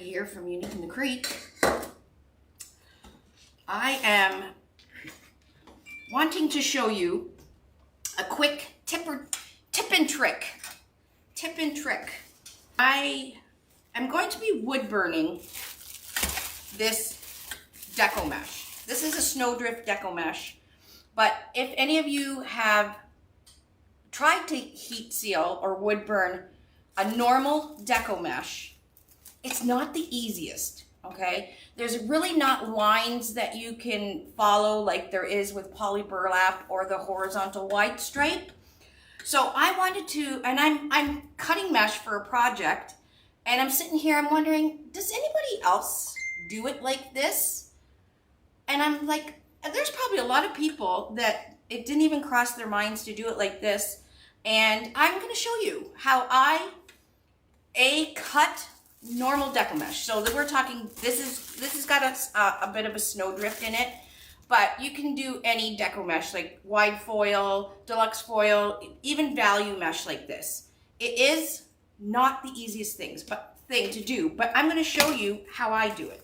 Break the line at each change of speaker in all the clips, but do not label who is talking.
Laurie here from Unique in the Creek. I am wanting to show you a quick tip and trick. I am going to be wood burning this decomesh. This is a snowdrift decomesh, but if any of you have tried to heat seal or wood burn a normal decomesh, it's not the easiest, okay? There's really not lines that you can follow like there is with poly burlap or the horizontal wide stripe. So I wanted to, and I'm cutting mesh for a project, and I'm sitting here, I'm wondering, does anybody else do it like this? And I'm like, there's probably a lot of people that it didn't even cross their minds to do it like this. And I'm gonna show you how I cut normal decomesh. So that we're talking, this has got a bit of a snowdrift in it, but you can do any decomesh like wide foil, deluxe foil, even value mesh like this. It is not the easiest thing to do, but I'm going to show you how I do it.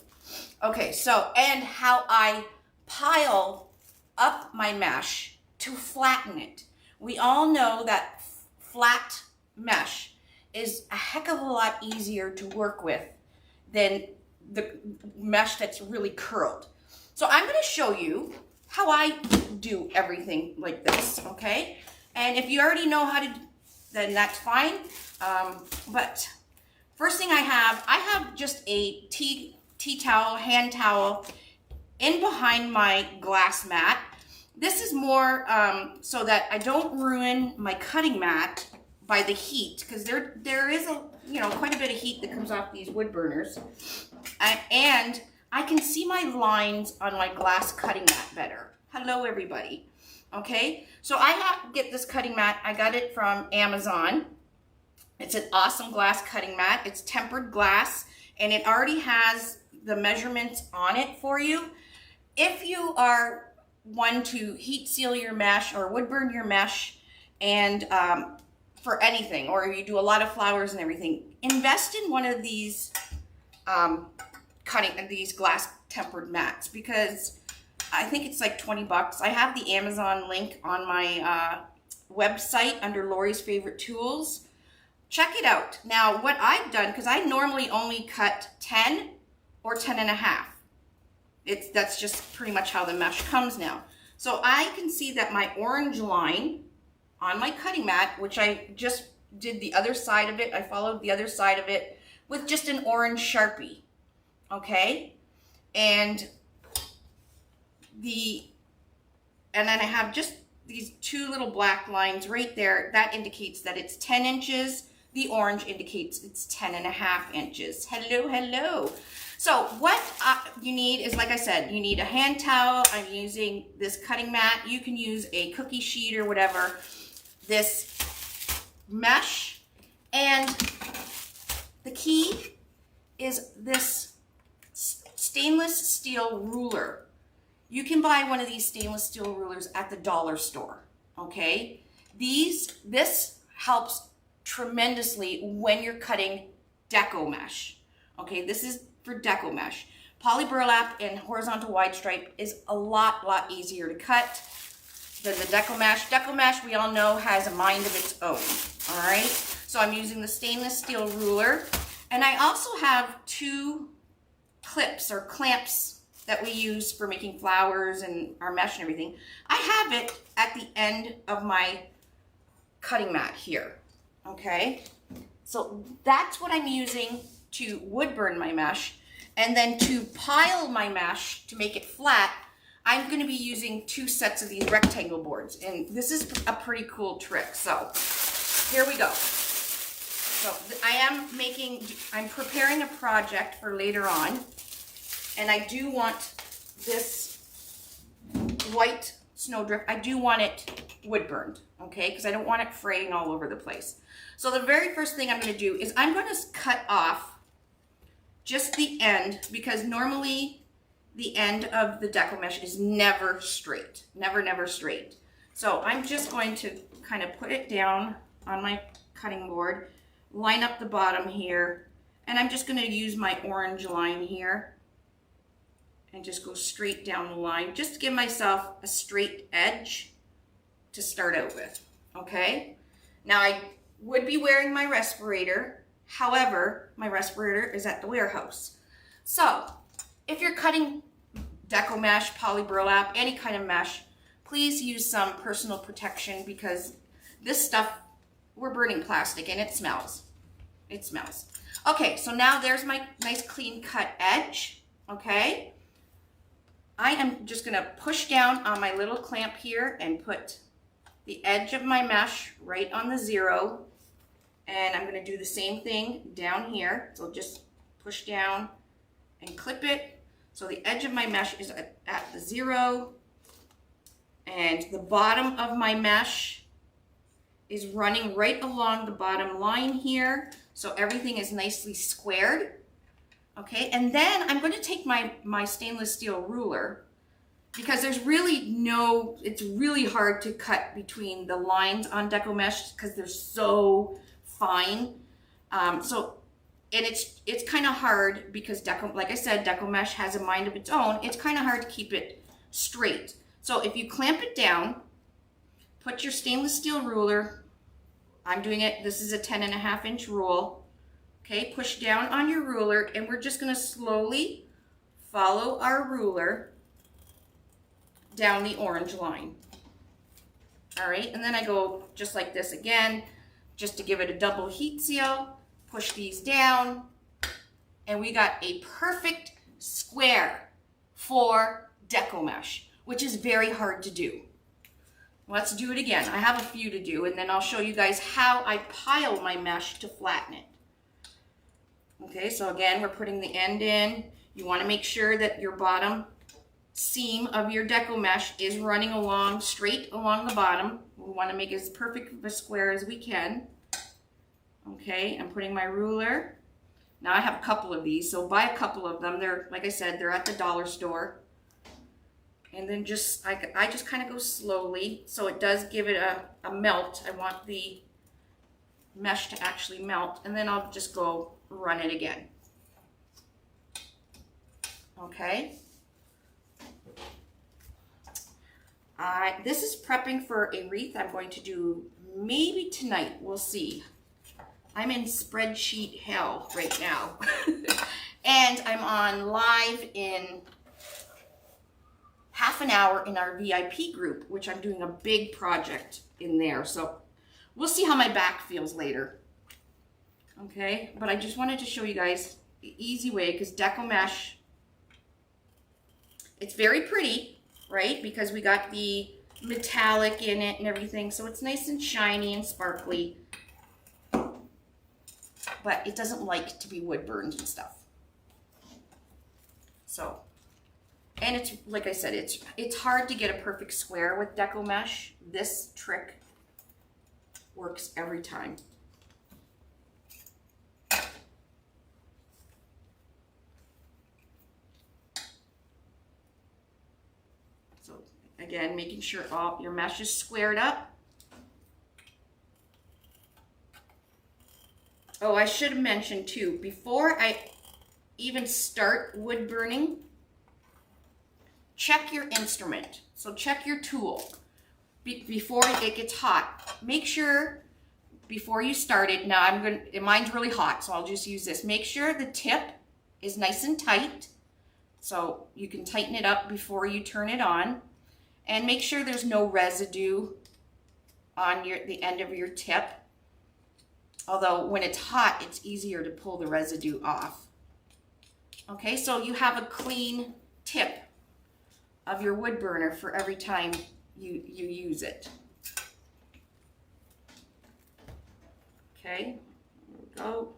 Okay, so, and how I pile up my mesh to flatten it. We all know that flat mesh is a heck of a lot easier to work with than the mesh that's really curled. So I'm going to show you how I do everything like this, okay? And if you already know how to, then that's fine. But first thing I have just a tea towel, hand towel in behind my glass mat. This is more so that I don't ruin my cutting mat by the heat, because there is quite a bit of heat that comes off these wood burners, and I can see my lines on my glass cutting mat better. Hello everybody. Okay, so I have to get this cutting mat. I got it from Amazon. It's an awesome glass cutting mat. It's tempered glass, and it already has the measurements on it for you. If you are one to heat seal your mesh or wood burn your mesh, and for anything, or you do a lot of flowers and everything, invest in one of these these glass tempered mats, because I think it's like 20 bucks. I have the Amazon link on my website under Laurie's favorite tools. Check it out. Now what I've done, because I normally only cut 10 or 10 and a half. That's just pretty much how the mesh comes now. So I can see that my orange line on my cutting mat, which I just did the other side of it, I followed the other side of it with just an orange Sharpie, okay? And then I have just these two little black lines right there. That indicates that it's 10 inches. The orange indicates it's 10 and a half inches. Hello. So what you need is, like I said, you need a hand towel. I'm using this cutting mat. You can use a cookie sheet or whatever. This mesh, and the key is this stainless steel ruler. You can buy one of these stainless steel rulers at the dollar store, okay? This helps tremendously when you're cutting deco mesh, okay? This is for deco mesh. Poly burlap and horizontal wide stripe is a lot easier to cut than the decomesh. Decomesh, we all know, has a mind of its own, all right? So I'm using the stainless steel ruler, and I also have two clips or clamps that we use for making flowers and our mesh and everything. I have it at the end of my cutting mat here, okay? So that's what I'm using to wood burn my mesh, and then to pile my mesh to make it flat, I'm going to be using two sets of these rectangle boards, and this is a pretty cool trick. So here we go. So I'm preparing a project for later on, and I do want this white snowdrift, I do want it wood burned, okay, because I don't want it fraying all over the place. So the very first thing I'm going to do is I'm going to cut off just the end, because normally the end of the decomesh is never straight, never straight. So I'm just going to kind of put it down on my cutting board, line up the bottom here, And I'm just going to use my orange line here and just go straight down the line, just to give myself a straight edge to start out with, okay? Now I would be wearing my respirator, however, my respirator is at the warehouse. So if you're cutting deco mesh, poly burlap, any kind of mesh, please use some personal protection because this stuff, we're burning plastic and it smells. It smells. Okay, so now there's my nice clean cut edge, okay? I am just gonna push down on my little clamp here and put the edge of my mesh right on the 0. And I'm gonna do the same thing down here. So just push down and clip it. So the edge of my mesh is at the 0. And the bottom of my mesh is running right along the bottom line here. So everything is nicely squared. Okay, and then I'm going to take my stainless steel ruler because there's really no, it's really hard to cut between the lines on deco mesh because they're so fine. And it's kind of hard because deco, like I said, deco mesh has a mind of its own. It's kind of hard to keep it straight. So if you clamp it down, put your stainless steel ruler, I'm doing it, this is a 10.5-inch rule. Okay, push down on your ruler and we're just going to slowly follow our ruler down the orange line. All right, and then I go just like this again, just to give it a double heat seal, push these down, and we got a perfect square for deco mesh, which is very hard to do. Let's do it again. I have a few to do, and then I'll show you guys how I pile my mesh to flatten it. Okay, so again, we're putting the end in. You want to make sure that your bottom seam of your deco mesh is running along, straight along the bottom. We want to make it as perfect of a square as we can. Okay, I'm putting my ruler. Now I have a couple of these, so buy a couple of them. They're, like I said, they're at the dollar store. And then just, I just kind of go slowly, so it does give it a melt. I want the mesh to actually melt, and then I'll just go run it again. Okay. This is prepping for a wreath I'm going to do maybe tonight. We'll see. I'm in spreadsheet hell right now. And I'm on live in half an hour in our VIP group, which I'm doing a big project in there. So we'll see how my back feels later. Okay, but I just wanted to show you guys the easy way, because deco mesh, it's very pretty, right? Because we got the metallic in it and everything, so it's nice and shiny and sparkly. But it doesn't like to be wood burned and stuff. So, and it's, like I said, it's hard to get a perfect square with deco mesh. This trick works every time. So again, making sure all your mesh is squared up. Oh, I should have mentioned too, before I even start wood burning, check your instrument. So check your tool before it gets hot. Make sure before you start it, now mine's really hot, so I'll just use this. Make sure the tip is nice and tight, so you can tighten it up before you turn it on. And make sure there's no residue on the end of your tip. Although when it's hot, it's easier to pull the residue off. Okay, so you have a clean tip of your wood burner for every time you use it. Okay, there we go.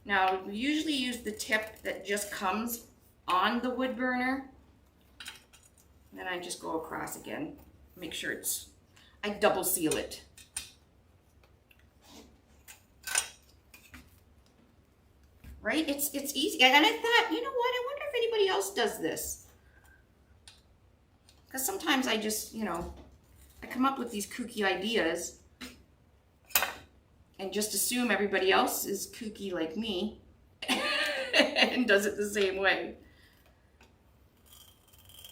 Now, we usually use the tip that just comes on the wood burner. Then I just go across again. Make sure I double seal it. right? It's easy. And I thought, you know what? I wonder if anybody else does this. Because sometimes I just, you know, I come up with these kooky ideas and just assume everybody else is kooky like me and does it the same way.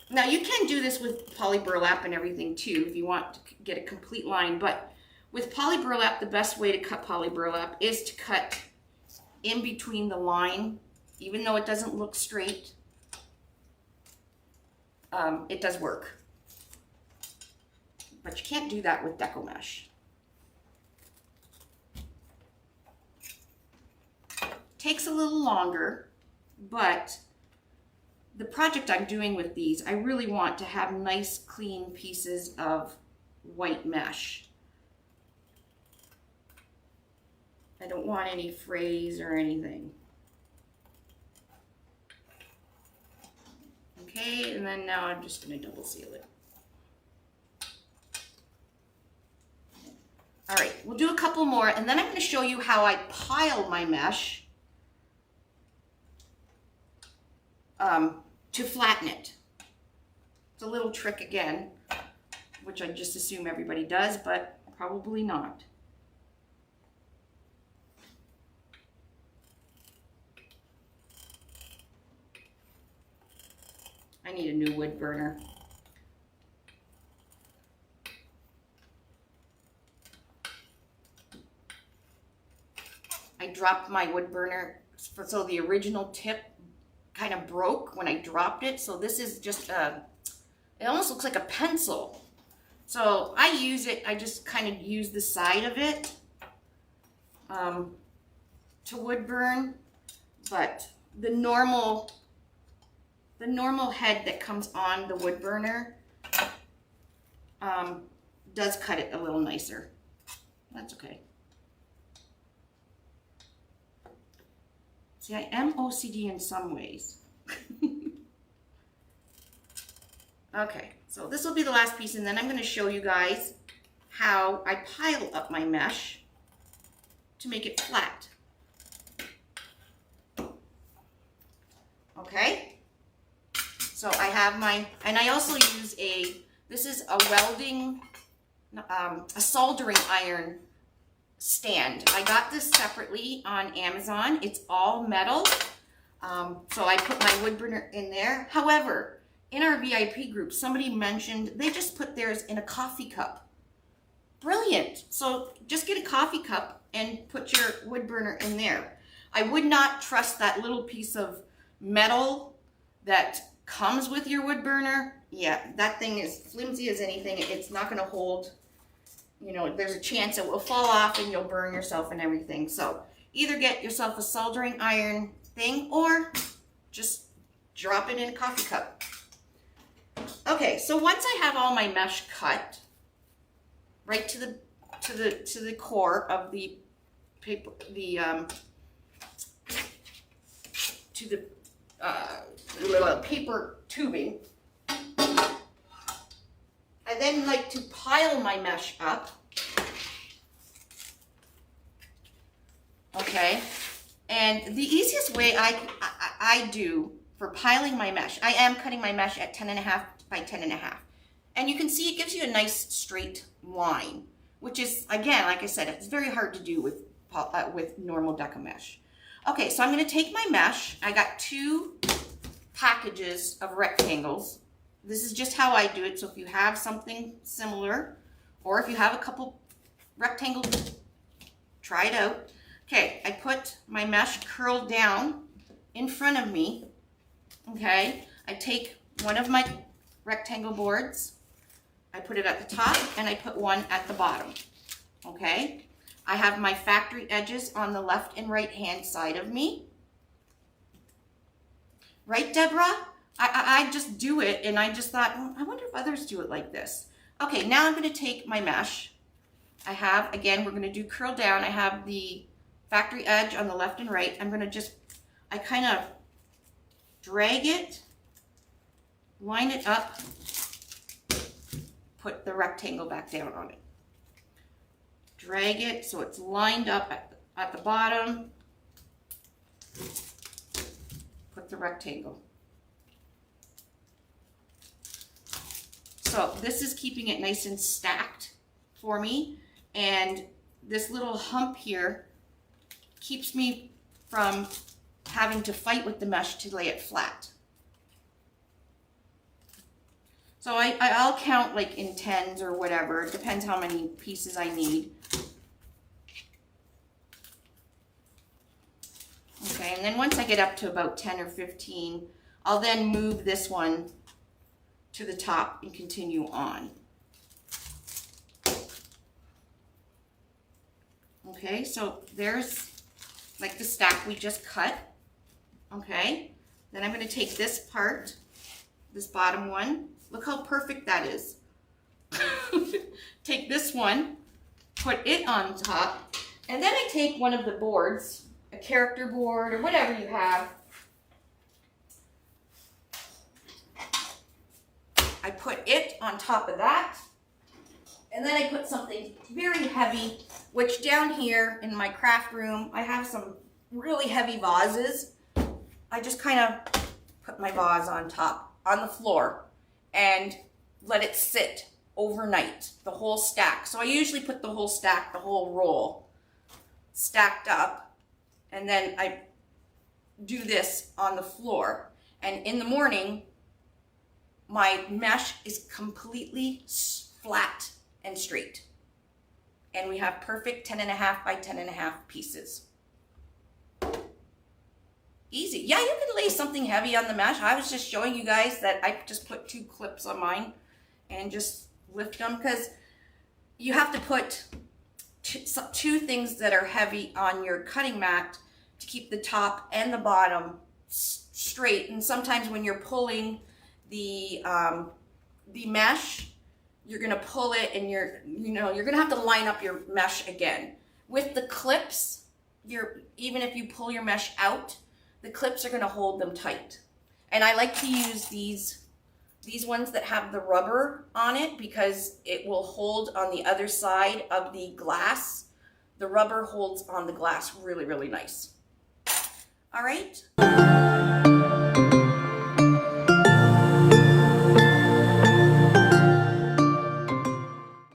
Now you can do this with poly burlap and everything too if you want to get a complete line, but with poly burlap, the best way to cut poly burlap is to cut in between the line, even though it doesn't look straight. It does work, but you can't do that with decomesh. Takes a little longer, but the project I'm doing with these, I really want to have nice, clean pieces of white mesh. I don't want any frays or anything. Okay, and then now I'm just going to double seal it. All right, we'll do a couple more, and then I'm going to show you how I pile my mesh to flatten it. It's a little trick again, which I just assume everybody does, but probably not. I need a new wood burner. I dropped my wood burner, so the original tip kind of broke when I dropped it. So this is just it almost looks like a pencil. So I use it, I just kind of use the side of it to wood burn, but the normal head that comes on the wood burner does cut it a little nicer. That's okay. See, I am OCD in some ways. Okay, so this will be the last piece, and then I'm going to show you guys how I pile up my mesh to make it flat. Okay, so I have my, and I also use this is a welding, a soldering iron stand. I got this separately on Amazon. It's all metal. So I put my wood burner in there. However, in our VIP group, somebody mentioned they just put theirs in a coffee cup. Brilliant. So just get a coffee cup and put your wood burner in there. I would not trust that little piece of metal that comes with your wood burner. Yeah, that thing is flimsy as anything. It's not going to hold. You know, there's a chance it will fall off and you'll burn yourself and everything. So either get yourself a soldering iron thing or just drop it in a coffee cup. Okay, so once I have all my mesh cut right to the core of the paper, to the paper tubing, I then like to pile my mesh up. Okay, and the easiest way I do for piling my mesh, I am cutting my mesh at 10.5 by 10.5. And you can see it gives you a nice straight line, which is, again, like I said, it's very hard to do with normal decomesh. Okay, so I'm going to take my mesh. I got 2 packages of rectangles. This is just how I do it. So if you have something similar, or if you have a couple rectangles, try it out. Okay, I put my mesh curled down in front of me. Okay, I take one of my rectangle boards, I put it at the top, and I put one at the bottom. Okay, I have my factory edges on the left and right hand side of me. Right, Deborah? I just do it, and I just thought, I wonder if others do it like this. Okay, now I'm going to take my mesh. I have, again, we're going to do curl down. I have the factory edge on the left and right. I'm going to just, I kind of drag it, line it up, put the rectangle back down on it. Drag it so it's lined up at the bottom. put the rectangle. So this is keeping it nice and stacked for me, and this little hump here keeps me from having to fight with the mesh to lay it flat. So I'll count like in tens or whatever. It depends how many pieces I need. Okay, and then once I get up to about 10 or 15, I'll then move this one to the top and continue on. Okay, so there's like the stack we just cut. Okay, then I'm going to take this part, this bottom one. Look how perfect that is. Take this one, put it on top, and then I take one of the boards, a character board or whatever you have. I put it on top of that, and then I put something very heavy, which down here in my craft room, I have some really heavy vases. I just kind of put my vase on top, on the floor, and let it sit overnight, the whole stack. So I usually put the whole stack, the whole roll, stacked up, and then I do this on the floor. And in the morning, my mesh is completely flat and straight. And we have perfect 10.5 by 10.5 pieces. Easy. Yeah, you can lay something heavy on the mesh. I was just showing you guys that I just put 2 clips on mine and just lift them, because you have to put two things that are heavy on your cutting mat to keep the top and the bottom straight. And sometimes when you're pulling the mesh, you're gonna pull it, and you're gonna have to line up your mesh again. With the clips, even if you pull your mesh out, the clips are gonna hold them tight. And I like to use these ones that have the rubber on it, because it will hold on the other side of the glass. The rubber holds on the glass really, really nice. All right.